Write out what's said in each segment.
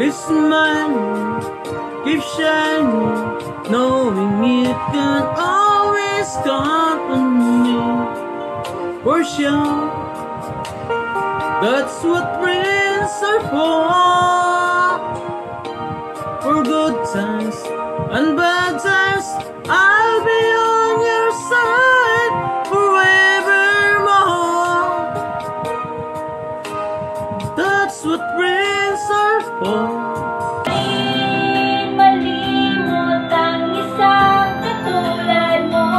His smile keeps shining, knowing it can always count on me. For sure, that's what friends are for good times and bad times, I'll be on your side forevermore. That's what friends are for. Malimot ang isang katulad mo.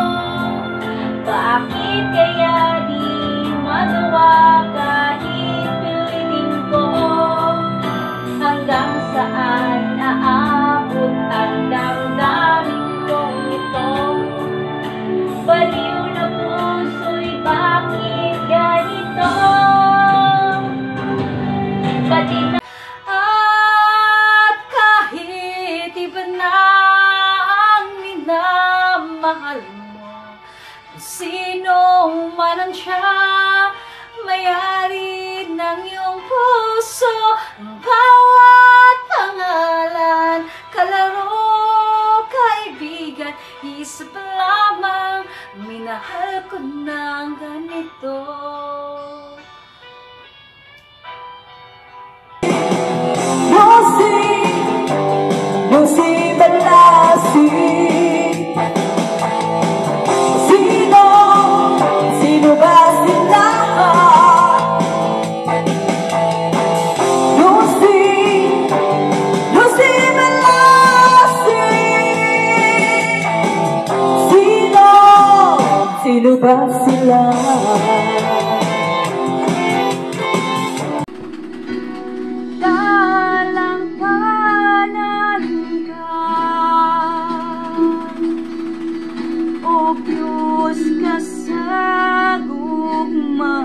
Bakit kaya di magawa kahit pilitin ko? Hanggang saan aabot ang damdamin kong ito? Baliw na puso'y bakit ganito? Pati na at kahit iba na ang minamahal mo, kung sino man ang siya, may-ari ng iyong puso, ang bawat pangalan, kalaro, kaibigan, isa pa lamang, minahal ko ng ganito. Sino ba sila? Dalampanan ka, o Diyos ka sa gugma.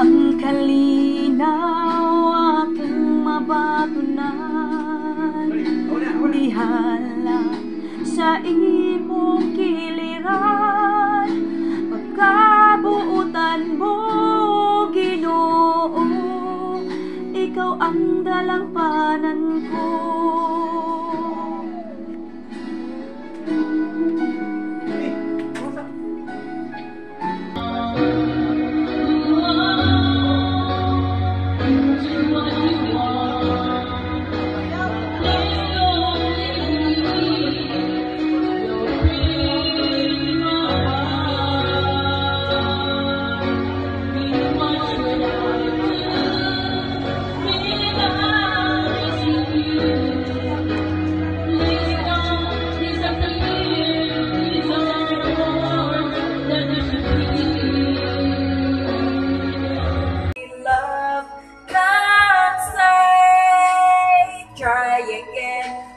Ang kalinaw aking mabatunan, dihala sa imong kiliran, pagkabuutan mo, Ginoo, ikaw ang dalampanan ko.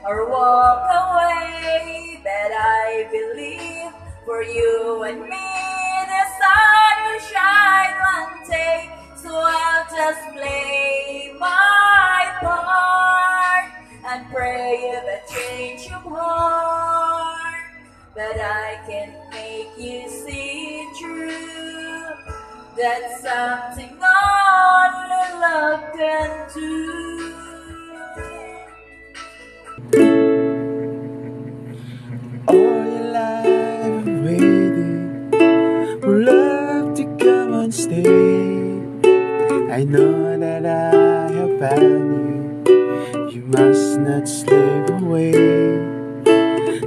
Or walk away, but I believe for you and me the sun will shine one day, so I'll just play my part and pray that change your heart, but I can make you see true, that's something only love can do. All your life I'm waiting for love to come and stay. I know that I have found you, you must not slip away.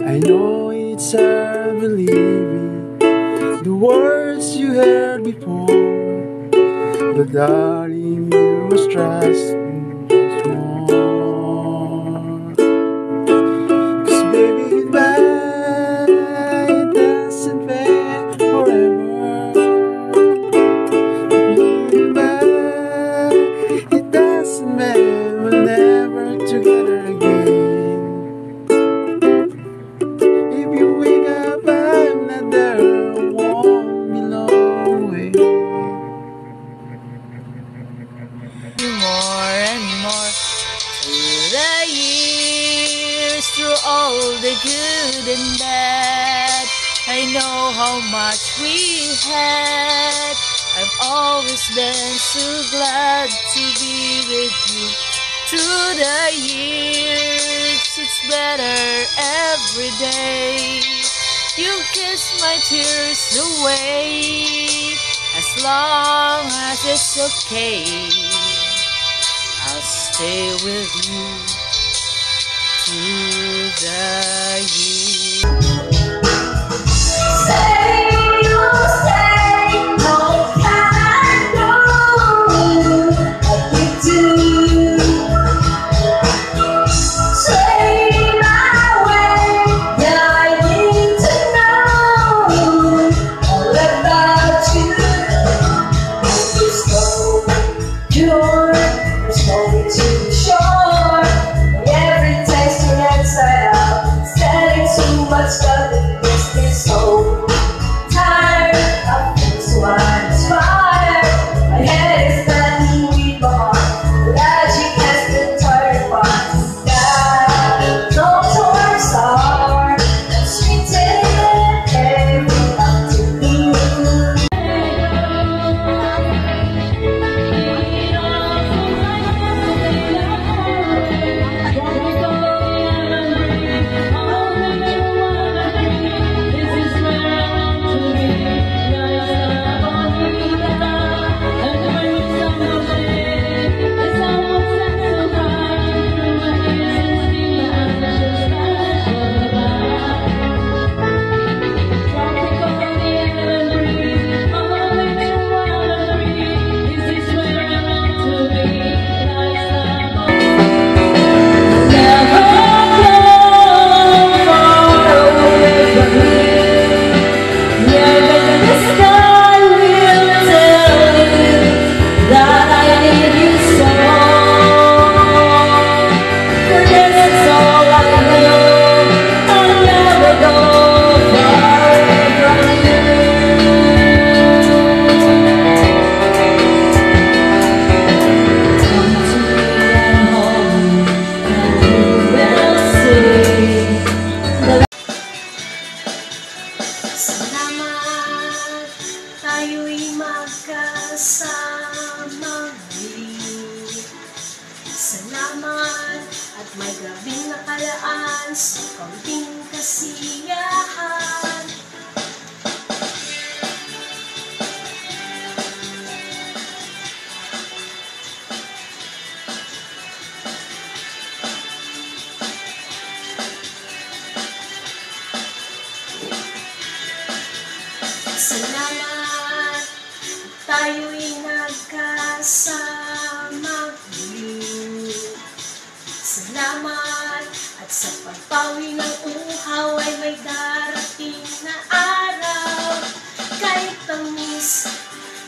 I know it's hard believing the words you heard before, but darling, you must trust me. Through all the good and bad, I know how much we had. I've always been so glad to be with you. Through the years, it's better every day. You kiss my tears away. As long as it's okay, I'll stay with you through the years. Tayo'y magkasama muli. Salamat at may gabing nakalaan sa kaunting kasiyahan. Salamat, tayo'y nagkasama muli. Salamat, at sa pagpawi ng uhaw ay may darating na araw. Kahit tamis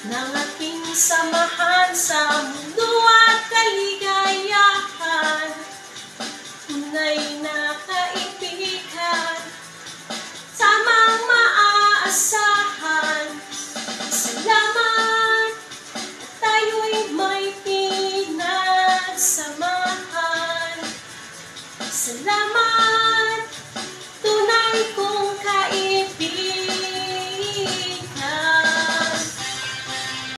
ng ating samahan sa mundo at kaligayahan, tunay na